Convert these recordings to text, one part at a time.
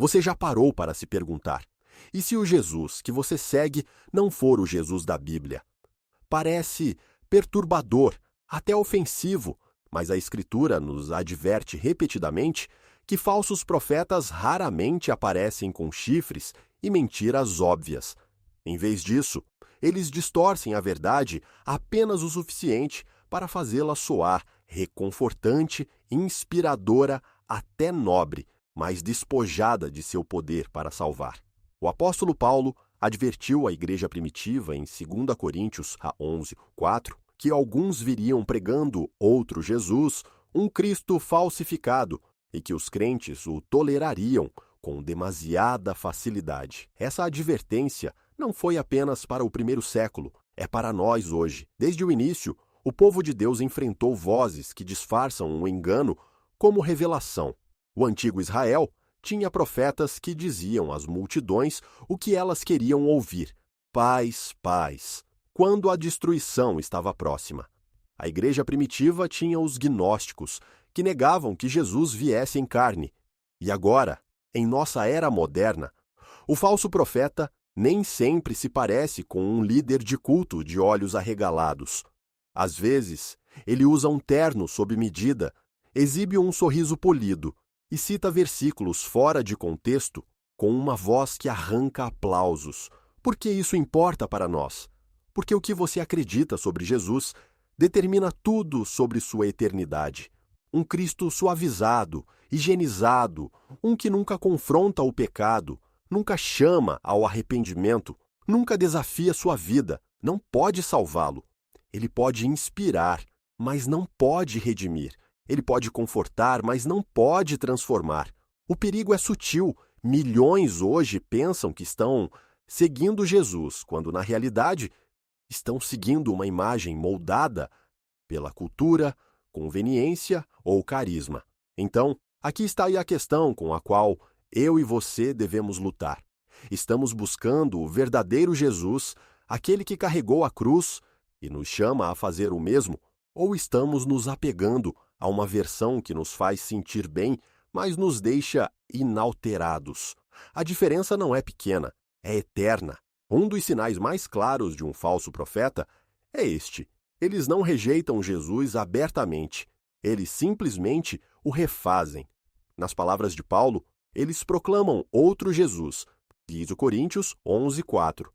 Você já parou para se perguntar: e se o Jesus que você segue não for o Jesus da Bíblia? Parece perturbador, até ofensivo, mas a Escritura nos adverte repetidamente que falsos profetas raramente aparecem com chifres e mentiras óbvias. Em vez disso, eles distorcem a verdade apenas o suficiente para fazê-la soar reconfortante, inspiradora, até nobre, mas despojada de seu poder para salvar. O apóstolo Paulo advertiu a igreja primitiva em 2 Coríntios 11:4 que alguns viriam pregando outro Jesus, um Cristo falsificado, e que os crentes o tolerariam com demasiada facilidade. Essa advertência não foi apenas para o primeiro século, é para nós hoje. Desde o início, o povo de Deus enfrentou vozes que disfarçam um engano como revelação. O antigo Israel tinha profetas que diziam às multidões o que elas queriam ouvir: paz, paz, quando a destruição estava próxima. A igreja primitiva tinha os gnósticos, que negavam que Jesus viesse em carne. E agora, em nossa era moderna, o falso profeta nem sempre se parece com um líder de culto de olhos arregalados. Às vezes, ele usa um terno sob medida, exibe um sorriso polido e cita versículos fora de contexto com uma voz que arranca aplausos. Por que isso importa para nós? Porque o que você acredita sobre Jesus determina tudo sobre sua eternidade. Um Cristo suavizado, higienizado, um que nunca confronta o pecado, nunca chama ao arrependimento, nunca desafia sua vida, não pode salvá-lo. Ele pode inspirar, mas não pode redimir. Ele pode confortar, mas não pode transformar. O perigo é sutil. Milhões hoje pensam que estão seguindo Jesus, quando na realidade estão seguindo uma imagem moldada pela cultura, conveniência ou carisma. Então, aqui está aí a questão com a qual eu e você devemos lutar. Estamos buscando o verdadeiro Jesus, aquele que carregou a cruz e nos chama a fazer o mesmo, ou estamos nos apegando a uma versão que nos faz sentir bem, mas nos deixa inalterados? A diferença não é pequena, é eterna. Um dos sinais mais claros de um falso profeta é este: eles não rejeitam Jesus abertamente, eles simplesmente o refazem. Nas palavras de Paulo, eles proclamam outro Jesus, diz o Coríntios 11:4.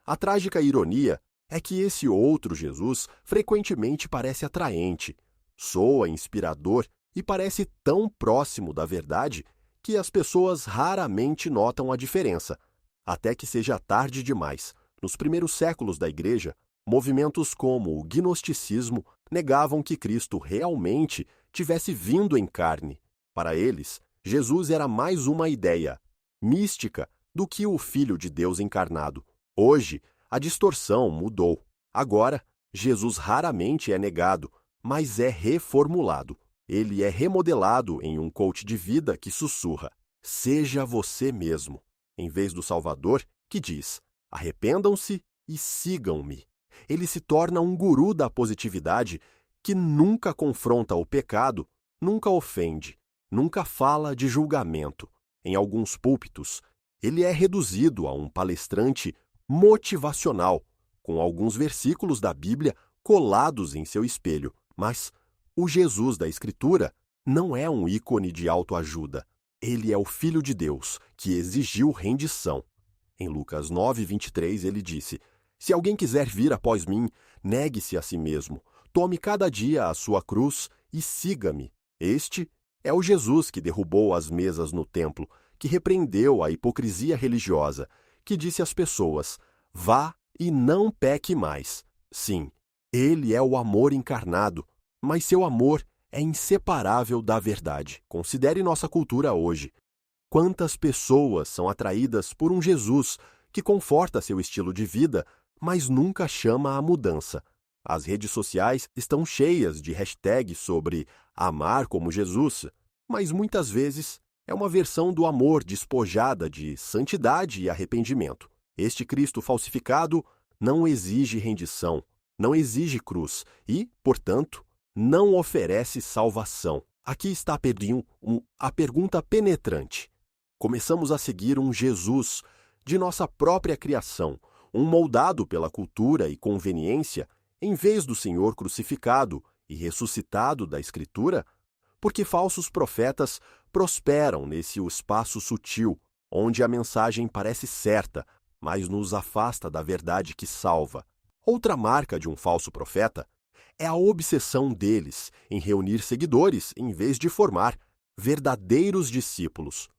A trágica ironia é que esse outro Jesus frequentemente parece atraente, soa inspirador e parece tão próximo da verdade que as pessoas raramente notam a diferença, até que seja tarde demais. Nos primeiros séculos da Igreja, movimentos como o gnosticismo negavam que Cristo realmente tivesse vindo em carne. Para eles, Jesus era mais uma ideia mística do que o Filho de Deus encarnado. Hoje, a distorção mudou. Agora, Jesus raramente é negado, mas é reformulado. Ele é remodelado em um coach de vida que sussurra: seja você mesmo, em vez do Salvador que diz: arrependam-se e sigam-me. Ele se torna um guru da positividade que nunca confronta o pecado, nunca ofende, nunca fala de julgamento. Em alguns púlpitos, ele é reduzido a um palestrante motivacional, com alguns versículos da Bíblia colados em seu espelho. Mas o Jesus da Escritura não é um ícone de autoajuda. Ele é o Filho de Deus, que exigiu rendição. Em Lucas 9:23, ele disse: se alguém quiser vir após mim, negue-se a si mesmo, tome cada dia a sua cruz e siga-me. Este é o Jesus que derrubou as mesas no templo, que repreendeu a hipocrisia religiosa, que disse às pessoas: vá e não peque mais. Sim, ele é o amor encarnado, mas seu amor é inseparável da verdade. Considere nossa cultura hoje. Quantas pessoas são atraídas por um Jesus que conforta seu estilo de vida, mas nunca chama à mudança? As redes sociais estão cheias de hashtags sobre amar como Jesus, mas muitas vezes é uma versão do amor despojada de santidade e arrependimento. Este Cristo falsificado não exige rendição, não exige cruz e, portanto, não oferece salvação. Aqui está a pergunta penetrante: Começamos a seguir um Jesus de nossa própria criação, um moldado pela cultura e conveniência, em vez do Senhor crucificado e ressuscitado da Escritura, porque falsos profetas prosperam nesse espaço sutil, onde a mensagem parece certa, mas nos afasta da verdade que salva. Outra marca de um falso profeta é a obsessão deles em reunir seguidores em vez de formar verdadeiros discípulos.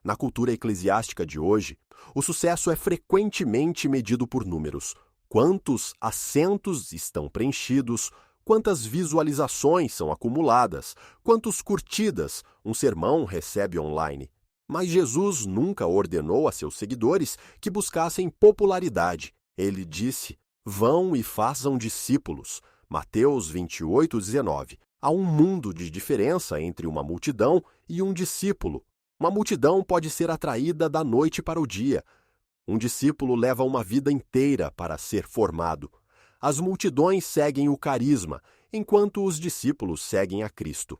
Na cultura eclesiástica de hoje, o sucesso é frequentemente medido por números. Quantos assentos estão preenchidos, quantas visualizações são acumuladas, quantas curtidas um sermão recebe online. Mas Jesus nunca ordenou a seus seguidores que buscassem popularidade. Ele disse: "Vão e façam discípulos." Mateus 28:19. Há um mundo de diferença entre uma multidão e um discípulo. Uma multidão pode ser atraída da noite para o dia. Um discípulo leva uma vida inteira para ser formado. As multidões seguem o carisma, enquanto os discípulos seguem a Cristo.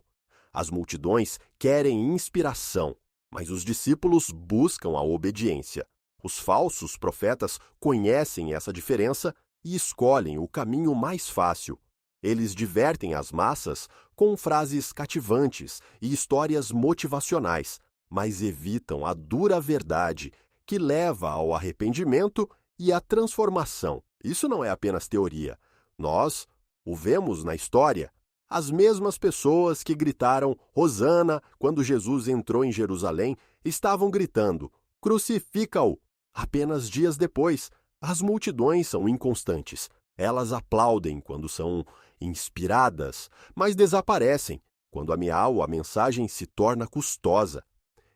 As multidões querem inspiração, mas os discípulos buscam a obediência. Os falsos profetas conhecem essa diferença e escolhem o caminho mais fácil. Eles divertem as massas com frases cativantes e histórias motivacionais, mas evitam a dura verdade que leva ao arrependimento e à transformação. Isso não é apenas teoria. Nós o vemos na história. As mesmas pessoas que gritaram Hosana quando Jesus entrou em Jerusalém estavam gritando Crucifica-o. Apenas dias depois, as multidões são inconstantes. Elas aplaudem quando são inspiradas, mas desaparecem quando a mensagem se torna custosa.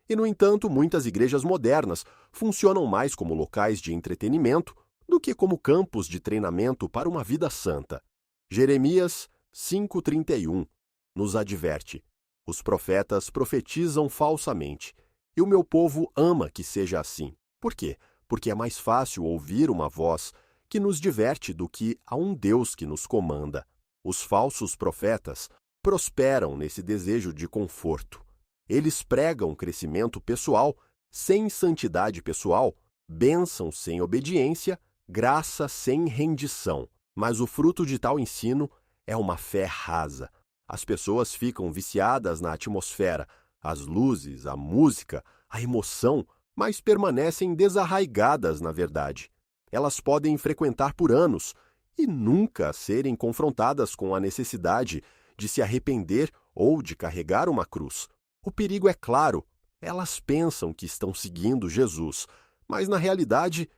E, no entanto, muitas igrejas modernas funcionam mais como locais de entretenimento do que como campos de treinamento para uma vida santa. Jeremias 5:31 nos adverte: "Os profetas profetizam falsamente, e o meu povo ama que seja assim." Por quê? Porque é mais fácil ouvir uma voz que nos diverte do que a um Deus que nos comanda. Os falsos profetas prosperam nesse desejo de conforto. Eles pregam crescimento pessoal sem santidade pessoal, bênção sem obediência, graça sem rendição. Mas o fruto de tal ensino é uma fé rasa. As pessoas ficam viciadas na atmosfera, as luzes, a música, a emoção, mas permanecem desarraigadas na verdade. Elas podem frequentar por anos e nunca serem confrontadas com a necessidade de se arrepender ou de carregar uma cruz. O perigo é claro. Elas pensam que estão seguindo Jesus, mas na realidade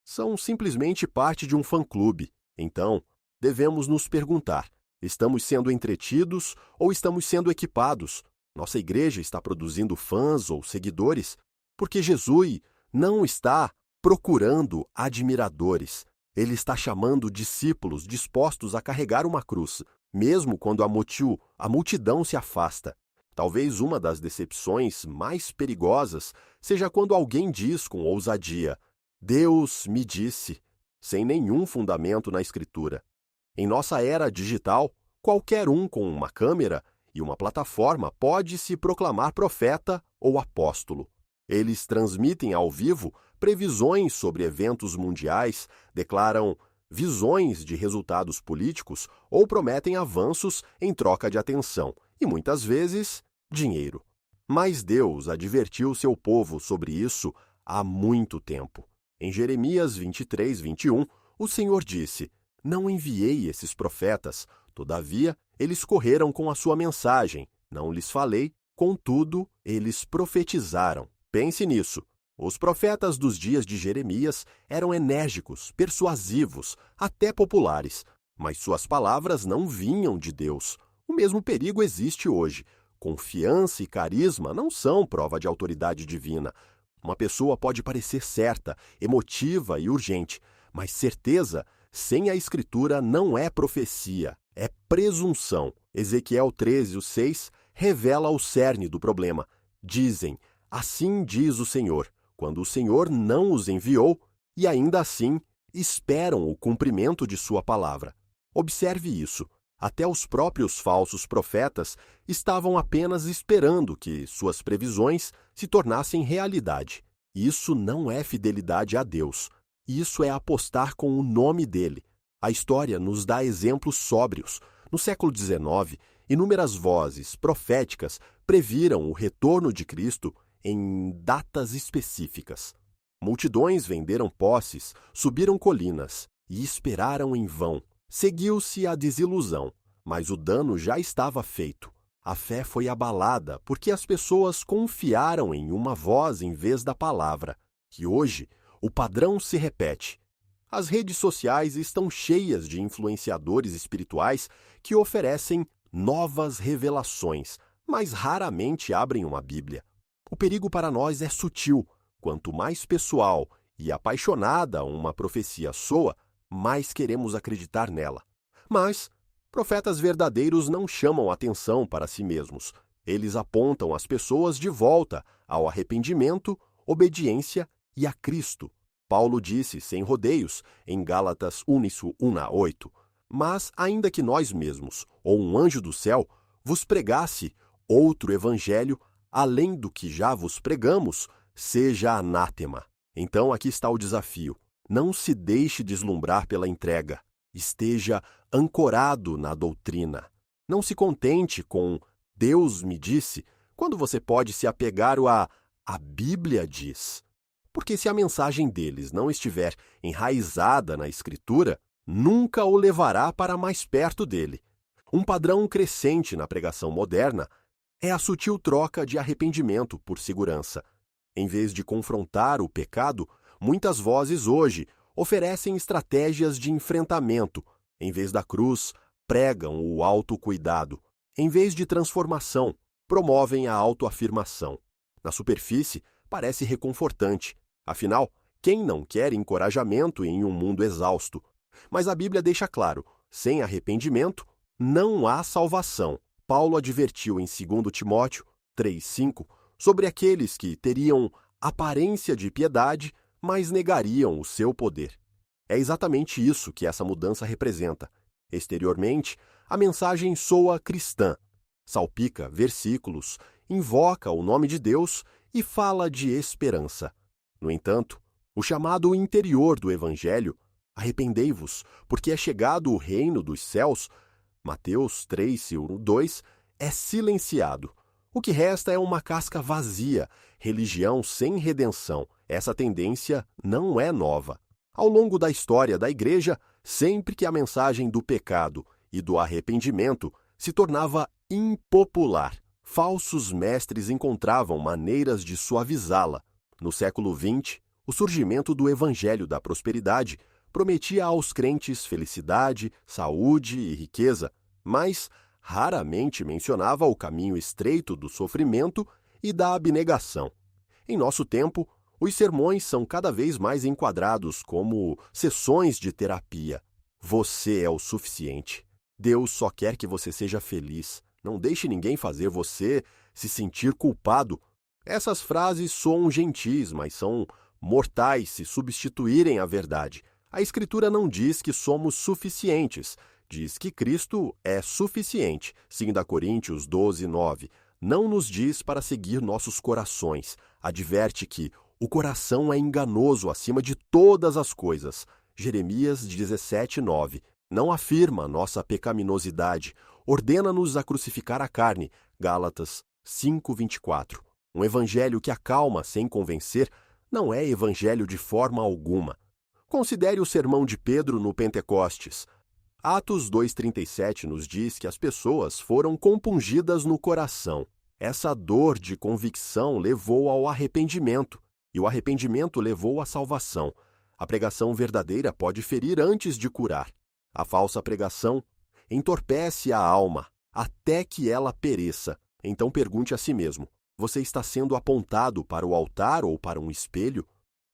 são simplesmente parte de um fã-clube. Então, devemos nos perguntar: estamos sendo entretidos ou estamos sendo equipados? Nossa igreja está produzindo fãs ou seguidores? Porque Jesus não está procurando admiradores. Ele está chamando discípulos dispostos a carregar uma cruz, mesmo quando a multidão se afasta. Talvez uma das decepções mais perigosas seja quando alguém diz com ousadia: "Deus me disse", sem nenhum fundamento na Escritura. Em nossa era digital, qualquer um com uma câmera e uma plataforma pode se proclamar profeta ou apóstolo. Eles transmitem ao vivo previsões sobre eventos mundiais, declaram visões de resultados políticos ou prometem avanços em troca de atenção e, muitas vezes, dinheiro. Mas Deus advertiu seu povo sobre isso há muito tempo. Em Jeremias 23:21, o Senhor disse: "Não enviei esses profetas, todavia eles correram com a sua mensagem. Não lhes falei, contudo, eles profetizaram." Pense nisso. Os profetas dos dias de Jeremias eram enérgicos, persuasivos, até populares, mas suas palavras não vinham de Deus. O mesmo perigo existe hoje. Confiança e carisma não são prova de autoridade divina. Uma pessoa pode parecer certa, emotiva e urgente, mas certeza sem a Escritura não é profecia, é presunção. Ezequiel 13:6 revela o cerne do problema. Dizem: "Assim diz o Senhor", quando o Senhor não os enviou, e ainda assim esperam o cumprimento de sua palavra. Observe isso. Até os próprios falsos profetas estavam apenas esperando que suas previsões se tornassem realidade. Isso não é fidelidade a Deus. Isso é apostar com o nome dele. A história nos dá exemplos sóbrios. No século XIX, inúmeras vozes proféticas previram o retorno de Cristo em datas específicas. Multidões venderam posses, subiram colinas e esperaram em vão. Seguiu-se a desilusão, mas o dano já estava feito. A fé foi abalada porque as pessoas confiaram em uma voz em vez da palavra. E hoje, o padrão se repete. As redes sociais estão cheias de influenciadores espirituais que oferecem novas revelações, mas raramente abrem uma Bíblia. O perigo para nós é sutil. Quanto mais pessoal e apaixonada uma profecia soa, mais queremos acreditar nela. Mas profetas verdadeiros não chamam atenção para si mesmos. Eles apontam as pessoas de volta ao arrependimento, obediência e a Cristo. Paulo disse sem rodeios em Gálatas 1:8. Mas ainda que nós mesmos, ou um anjo do céu, vos pregasse outro evangelho, além do que já vos pregamos, seja anátema. Então aqui está o desafio. Não se deixe deslumbrar pela entrega. Esteja ancorado na doutrina. Não se contente com Deus me disse, quando você pode se apegar a Bíblia diz. Porque se a mensagem deles não estiver enraizada na Escritura, nunca o levará para mais perto dele. Um padrão crescente na pregação moderna é a sutil troca de arrependimento por segurança. Em vez de confrontar o pecado, muitas vozes hoje oferecem estratégias de enfrentamento. Em vez da cruz, pregam o autocuidado. Em vez de transformação, promovem a autoafirmação. Na superfície, parece reconfortante. Afinal, quem não quer encorajamento em um mundo exausto? Mas a Bíblia deixa claro, sem arrependimento, não há salvação. Paulo advertiu em 2 Timóteo 3:5 sobre aqueles que teriam aparência de piedade, mas negariam o seu poder. É exatamente isso que essa mudança representa. Exteriormente, a mensagem soa cristã, salpica versículos, invoca o nome de Deus e fala de esperança. No entanto, o chamado interior do Evangelho, arrependei-vos, porque é chegado o reino dos céus, Mateus 3:2, é silenciado. O que resta é uma casca vazia, religião sem redenção. Essa tendência não é nova. Ao longo da história da Igreja, sempre que a mensagem do pecado e do arrependimento se tornava impopular, falsos mestres encontravam maneiras de suavizá-la. No século XX, o surgimento do Evangelho da Prosperidade prometia aos crentes felicidade, saúde e riqueza, mas raramente mencionava o caminho estreito do sofrimento e da abnegação. Em nosso tempo, os sermões são cada vez mais enquadrados como sessões de terapia. Você é o suficiente. Deus só quer que você seja feliz. Não deixe ninguém fazer você se sentir culpado. Essas frases soam gentis, mas são mortais se substituírem a verdade. A Escritura não diz que somos suficientes, diz que Cristo é suficiente. 2 Coríntios 12:9. Não nos diz para seguir nossos corações. Adverte que o coração é enganoso acima de todas as coisas. Jeremias 17:9. Não afirma nossa pecaminosidade. Ordena-nos a crucificar a carne. Gálatas 5:24. Um evangelho que acalma sem convencer não é evangelho de forma alguma. Considere o sermão de Pedro no Pentecostes. Atos 2:37 nos diz que as pessoas foram compungidas no coração. Essa dor de convicção levou ao arrependimento, e o arrependimento levou à salvação. A pregação verdadeira pode ferir antes de curar. A falsa pregação entorpece a alma até que ela pereça. Então pergunte a si mesmo: você está sendo apontado para o altar ou para um espelho?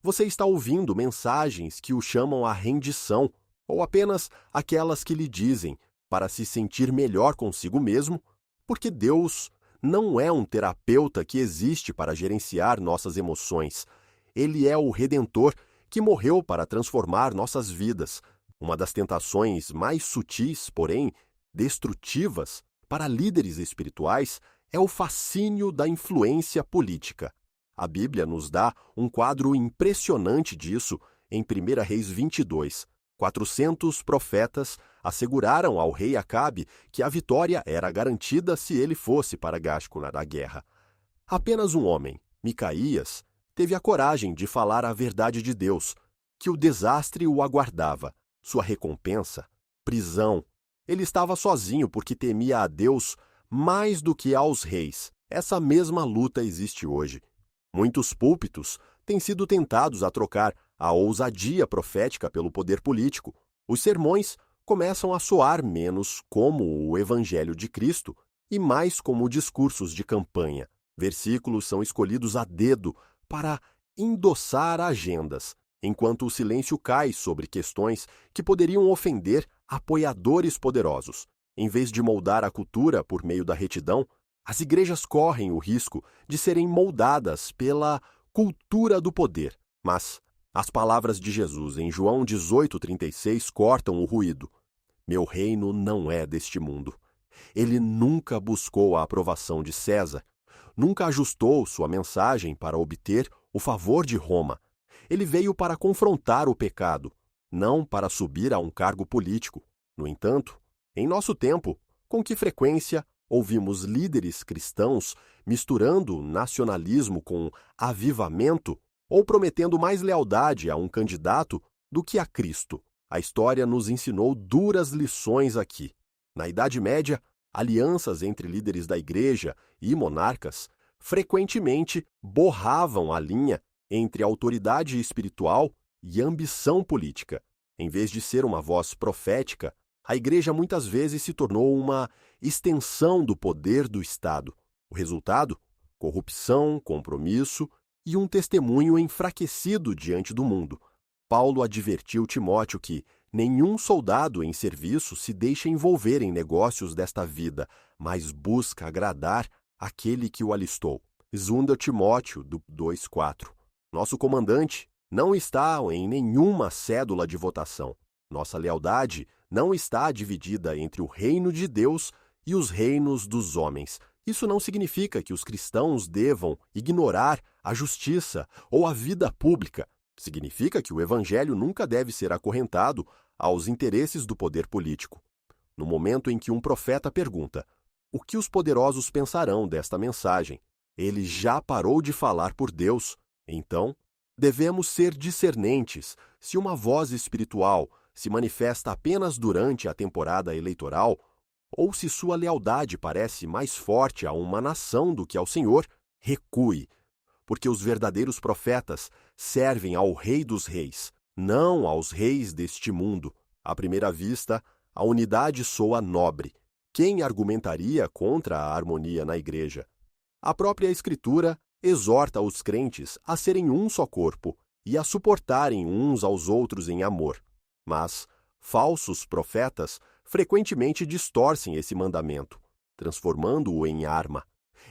Você está ouvindo mensagens que o chamam à rendição, ou apenas aquelas que lhe dizem para se sentir melhor consigo mesmo? Porque Deus não é um terapeuta que existe para gerenciar nossas emoções. Ele é o Redentor que morreu para transformar nossas vidas. Uma das tentações mais sutis, porém, destrutivas para líderes espirituais é o fascínio da influência política. A Bíblia nos dá um quadro impressionante disso em 1 Reis 22. 400 profetas asseguraram ao rei Acabe que a vitória era garantida se ele fosse para Gáscula da guerra. Apenas um homem, Micaías, teve a coragem de falar a verdade de Deus, que o desastre o aguardava. Sua recompensa? Prisão. Ele estava sozinho porque temia a Deus mais do que aos reis. Essa mesma luta existe hoje. Muitos púlpitos têm sido tentados a trocar a ousadia profética pelo poder político. Os sermões começam a soar menos como o Evangelho de Cristo e mais como discursos de campanha. Versículos são escolhidos a dedo para endossar agendas, enquanto o silêncio cai sobre questões que poderiam ofender apoiadores poderosos. Em vez de moldar a cultura por meio da retidão, as igrejas correm o risco de serem moldadas pela cultura do poder. Mas as palavras de Jesus em João 18,36 cortam o ruído. Meu reino não é deste mundo. Ele nunca buscou a aprovação de César, nunca ajustou sua mensagem para obter o favor de Roma. Ele veio para confrontar o pecado, não para subir a um cargo político. No entanto, em nosso tempo, com que frequência ouvimos líderes cristãos misturando nacionalismo com avivamento ou prometendo mais lealdade a um candidato do que a Cristo? A história nos ensinou duras lições aqui. Na Idade Média, alianças entre líderes da igreja e monarcas frequentemente borravam a linha entre autoridade espiritual e ambição política. Em vez de ser uma voz profética, a igreja muitas vezes se tornou uma extensão do poder do Estado. O resultado? Corrupção, compromisso e um testemunho enfraquecido diante do mundo. Paulo advertiu Timóteo que nenhum soldado em serviço se deixa envolver em negócios desta vida, mas busca agradar aquele que o alistou. 2 Timóteo 2,4. Nosso comandante não está em nenhuma cédula de votação. Nossa lealdade não está dividida entre o reino de Deus e os reinos dos homens. Isso não significa que os cristãos devam ignorar a justiça ou a vida pública. Significa que o evangelho nunca deve ser acorrentado aos interesses do poder político. No momento em que um profeta pergunta: o que os poderosos pensarão desta mensagem? Ele já parou de falar por Deus. Então, devemos ser discernentes se uma voz espiritual se manifesta apenas durante a temporada eleitoral ou se sua lealdade parece mais forte a uma nação do que ao Senhor. Recue, porque os verdadeiros profetas servem ao Rei dos Reis, não aos reis deste mundo. À primeira vista, a unidade soa nobre. Quem argumentaria contra a harmonia na igreja? A própria Escritura exorta os crentes a serem um só corpo e a suportarem uns aos outros em amor. Mas falsos profetas frequentemente distorcem esse mandamento, transformando-o em arma.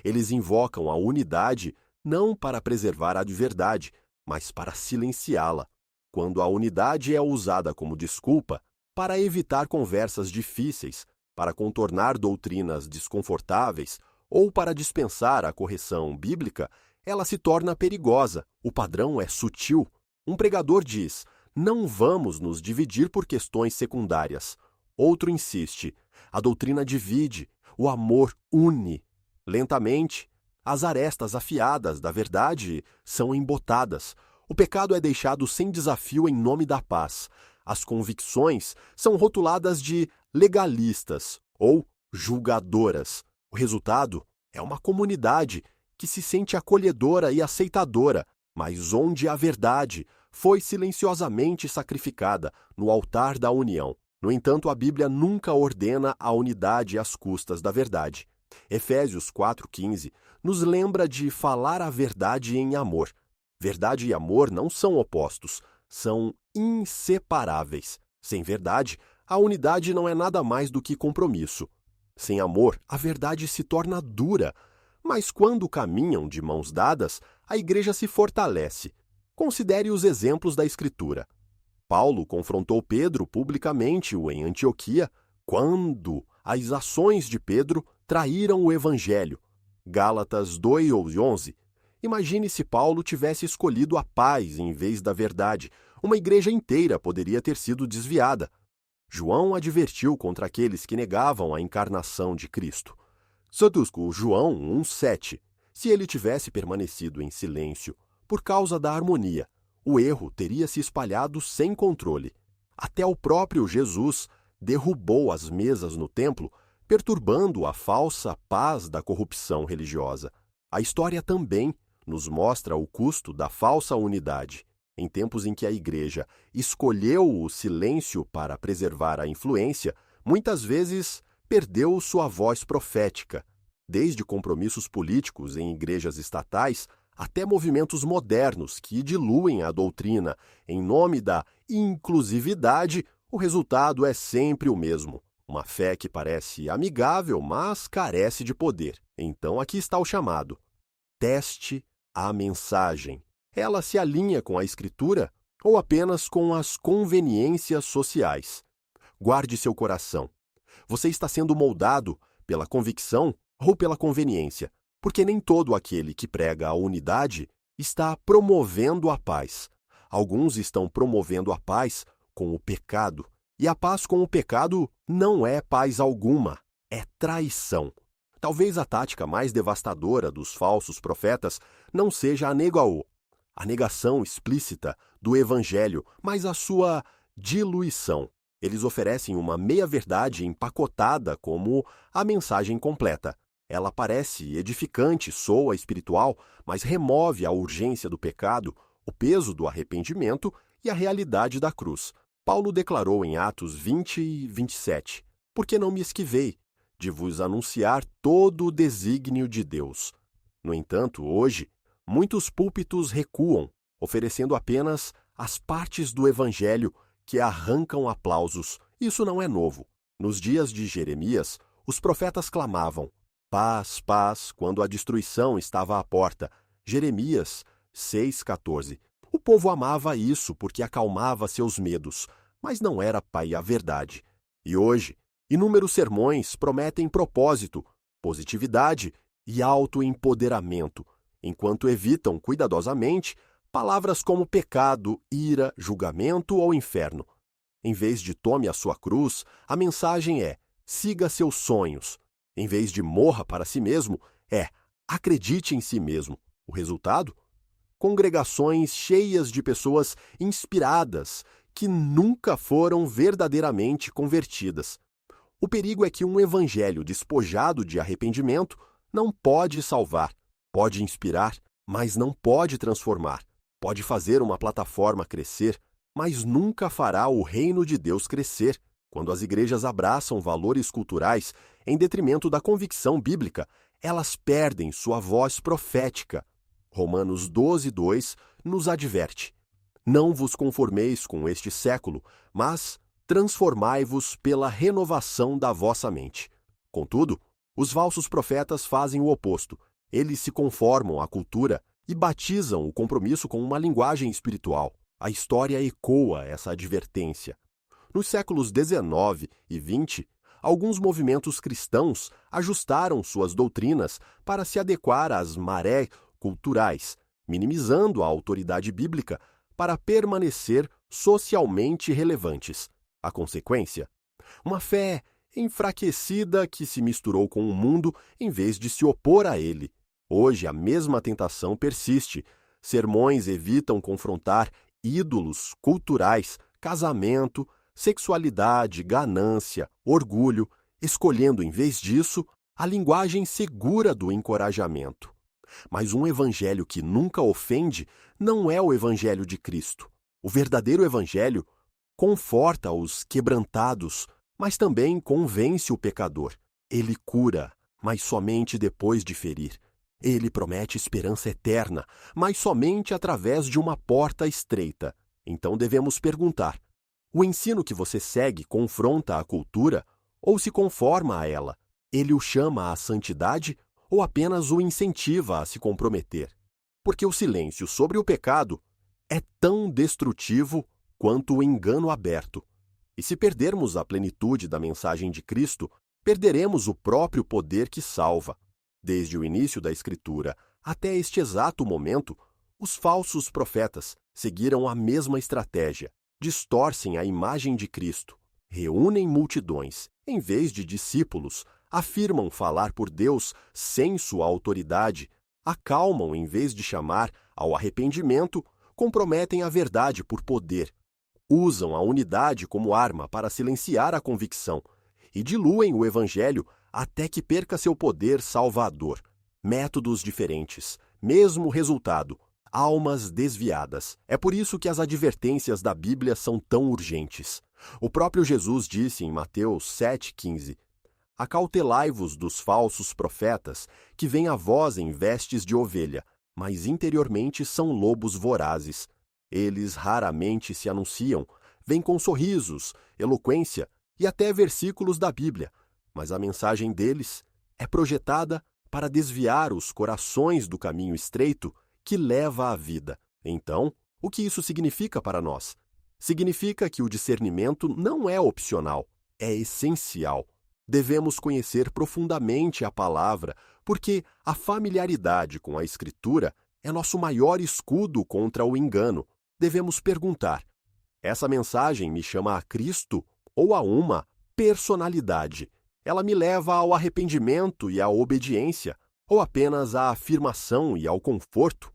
Eles invocam a unidade não para preservar a verdade, mas para silenciá-la. Quando a unidade é usada como desculpa para evitar conversas difíceis, para contornar doutrinas desconfortáveis ou para dispensar a correção bíblica, ela se torna perigosa. O padrão é sutil. Um pregador diz: não vamos nos dividir por questões secundárias. Outro insiste: a doutrina divide, o amor une. Lentamente, as arestas afiadas da verdade são embotadas. O pecado é deixado sem desafio em nome da paz. As convicções são rotuladas de legalistas ou julgadoras. O resultado é uma comunidade que se sente acolhedora e aceitadora, mas onde a verdade foi silenciosamente sacrificada no altar da união. No entanto, a Bíblia nunca ordena a unidade às custas da verdade. Efésios 4,15 nos lembra de falar a verdade em amor. Verdade e amor não são opostos, são inseparáveis. Sem verdade, a unidade não é nada mais do que compromisso. Sem amor, a verdade se torna dura. Mas quando caminham de mãos dadas, a igreja se fortalece. Considere os exemplos da Escritura. Paulo confrontou Pedro publicamente em Antioquia quando as ações de Pedro traíram o Evangelho. Gálatas 2:11. Imagine se Paulo tivesse escolhido a paz em vez da verdade. Uma igreja inteira poderia ter sido desviada. João advertiu contra aqueles que negavam a encarnação de Cristo. João 1:7. Se ele tivesse permanecido em silêncio por causa da harmonia, o erro teria se espalhado sem controle. Até o próprio Jesus derrubou as mesas no templo, perturbando a falsa paz da corrupção religiosa. A história também nos mostra o custo da falsa unidade. Em tempos em que a igreja escolheu o silêncio para preservar a influência, muitas vezes perdeu sua voz profética. Desde compromissos políticos em igrejas estatais até movimentos modernos que diluem a doutrina em nome da inclusividade, o resultado é sempre o mesmo. Uma fé que parece amigável, mas carece de poder. Então aqui está o chamado. Teste a mensagem. Ela se alinha com a Escritura ou apenas com as conveniências sociais? Guarde seu coração. Você está sendo moldado pela convicção ou pela conveniência? Porque nem todo aquele que prega a unidade está promovendo a paz. Alguns estão promovendo a paz com o pecado. E a paz com o pecado não é paz alguma, é traição. Talvez a tática mais devastadora dos falsos profetas não seja a negação explícita do Evangelho, mas a sua diluição. Eles oferecem uma meia-verdade empacotada como a mensagem completa. Ela parece edificante, soa espiritual, mas remove a urgência do pecado, o peso do arrependimento e a realidade da cruz. Paulo declarou em Atos 20:27, porque não me esquivei de vos anunciar todo o desígnio de Deus. No entanto, hoje, muitos púlpitos recuam, oferecendo apenas as partes do Evangelho que arrancam aplausos. Isso não é novo. Nos dias de Jeremias, os profetas clamavam, paz, paz, quando a destruição estava à porta. Jeremias 6:14. O povo amava isso porque acalmava seus medos, mas não era a verdade. E hoje, inúmeros sermões prometem propósito, positividade e autoempoderamento, enquanto evitam cuidadosamente palavras como pecado, ira, julgamento ou inferno. Em vez de tome a sua cruz, a mensagem é siga seus sonhos. Em vez de morra para si mesmo, é acredite em si mesmo. O resultado? Congregações cheias de pessoas inspiradas que nunca foram verdadeiramente convertidas. O perigo é que um evangelho despojado de arrependimento não pode salvar, pode inspirar, mas não pode transformar. Pode fazer uma plataforma crescer, mas nunca fará o reino de Deus crescer. Quando as igrejas abraçam valores culturais em detrimento da convicção bíblica, elas perdem sua voz profética. Romanos 12:2 nos adverte: não vos conformeis com este século, mas transformai-vos pela renovação da vossa mente. Contudo, os falsos profetas fazem o oposto. Eles se conformam à cultura e batizam o compromisso com uma linguagem espiritual. A história ecoa essa advertência. Nos séculos 19 e 20, alguns movimentos cristãos ajustaram suas doutrinas para se adequar às marés culturais, minimizando a autoridade bíblica para permanecer socialmente relevantes. A consequência? Uma fé enfraquecida que se misturou com o mundo em vez de se opor a ele. Hoje a mesma tentação persiste. Sermões evitam confrontar ídolos culturais, casamento, sexualidade, ganância, orgulho, escolhendo em vez disso a linguagem segura do encorajamento. Mas um evangelho que nunca ofende não é o evangelho de Cristo. O verdadeiro evangelho conforta os quebrantados, mas também convence o pecador. Ele cura, mas somente depois de ferir. Ele promete esperança eterna, mas somente através de uma porta estreita. Então devemos perguntar: o ensino que você segue confronta a cultura ou se conforma a ela? Ele o chama à santidade ou apenas o incentiva a se comprometer? Porque o silêncio sobre o pecado é tão destrutivo quanto o engano aberto. E se perdermos a plenitude da mensagem de Cristo, perderemos o próprio poder que salva. Desde o início da Escritura até este exato momento, os falsos profetas seguiram a mesma estratégia. Distorcem a imagem de Cristo, reúnem multidões, em vez de discípulos, afirmam falar por Deus sem sua autoridade, acalmam em vez de chamar ao arrependimento, comprometem a verdade por poder, usam a unidade como arma para silenciar a convicção e diluem o Evangelho até que perca seu poder salvador. Métodos diferentes, mesmo resultado, almas desviadas. É por isso que as advertências da Bíblia são tão urgentes. O próprio Jesus disse em Mateus 7,15: Acautelai-vos dos falsos profetas, que vêm a vós em vestes de ovelha, mas interiormente são lobos vorazes. Eles raramente se anunciam, vêm com sorrisos, eloquência e até versículos da Bíblia, mas a mensagem deles é projetada para desviar os corações do caminho estreito que leva à vida. Então, o que isso significa para nós? Significa que o discernimento não é opcional, é essencial. Devemos conhecer profundamente a palavra, porque a familiaridade com a Escritura é nosso maior escudo contra o engano. Devemos perguntar: essa mensagem me chama a Cristo ou a uma personalidade? Ela me leva ao arrependimento e à obediência, ou apenas à afirmação e ao conforto?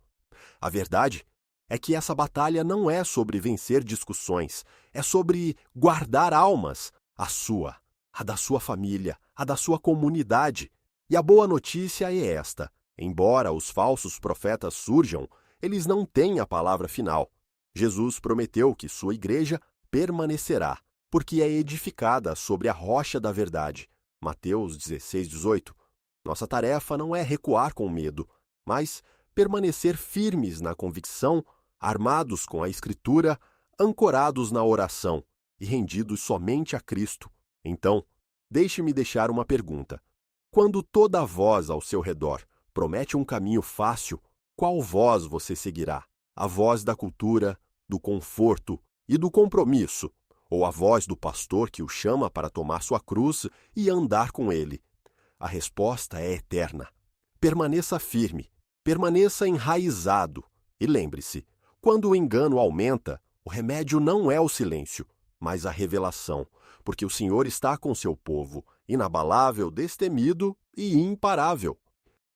A verdade é que essa batalha não é sobre vencer discussões, é sobre guardar almas, a sua, a da sua família, a da sua comunidade. E a boa notícia é esta: embora os falsos profetas surjam, eles não têm a palavra final. Jesus prometeu que sua igreja permanecerá, porque é edificada sobre a rocha da verdade. Mateus 16:18. Nossa tarefa não é recuar com medo, mas permanecer firmes na convicção, armados com a Escritura, ancorados na oração e rendidos somente a Cristo. Então, deixe-me deixar uma pergunta. Quando toda voz ao seu redor promete um caminho fácil, qual voz você seguirá? A voz da cultura, do conforto e do compromisso, ou a voz do pastor que o chama para tomar sua cruz e andar com ele? A resposta é eterna. Permaneça firme, permaneça enraizado. E lembre-se, quando o engano aumenta, o remédio não é o silêncio, mas a revelação, porque o Senhor está com seu povo, inabalável, destemido e imparável.